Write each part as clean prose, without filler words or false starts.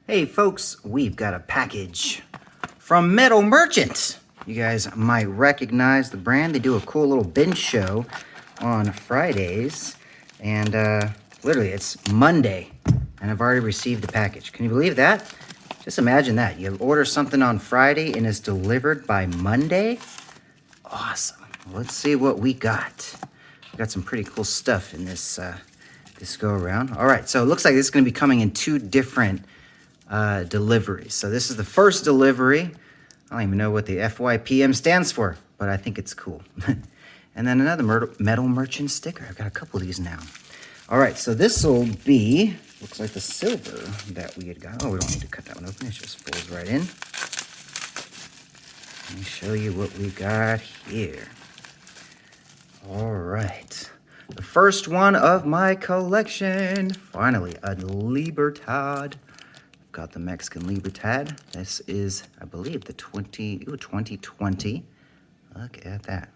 Hey folks, we've got a package from Metal Merchant. You guys might recognize the brand. They do a cool little binge show on Fridays. And literally, it's Monday, and I've already received the package. Can you believe that? Just imagine that. You order something on Friday, and it's delivered by Monday. Awesome. Let's see what we got. We got some pretty cool stuff in this go-around. All right, so it looks like this is going to be coming in two different deliveries. So this is the first delivery. I don't even know what the FYPM stands for, but I think it's cool. And then another Metal Merchant sticker. I've got a couple of these now. All right, so this will be, looks like the silver that we had got. Oh, we don't need to cut that one open. It just folds right in. Let me show you what we got here. All right. The first one of my collection. Finally, a Libertad. Got the Mexican Libertad. This is, I believe, the 2020. Look at that.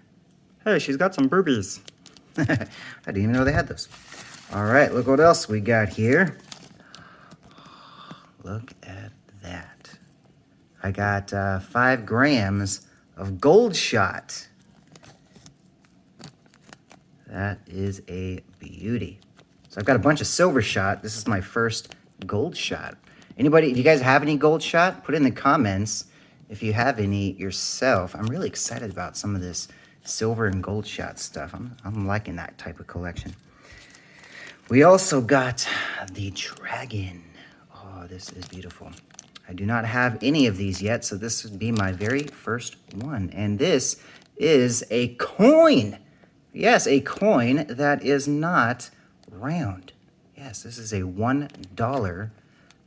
Hey, she's got some boobies. I didn't even know they had those. All right, look what else we got here. Look at that. I got 5 grams of Gold Shot. That is a beauty. So I've got a bunch of Silver Shot. This is my first Gold Shot. Anybody, do you guys have any Gold Shot? Put it in the comments if you have any yourself. I'm really excited about some of this Silver and Gold Shot stuff. I'm liking that type of collection. We also got the Dragon. Oh, this is beautiful. I do not have any of these yet, so this would be my very first one. And this is a coin. Yes, a coin that is not round. Yes, this is a $1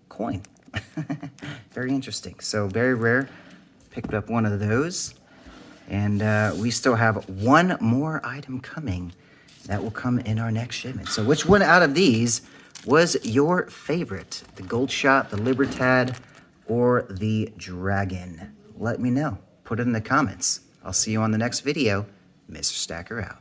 coin. Very interesting. So very rare. Picked up one of those. And we still have one more item coming that will come in our next shipment. So which one out of these was your favorite? The Gold Shot, the Libertad, or the Dragon? Let me know. Put it in the comments. I'll see you on the next video. Mr. Stacker out.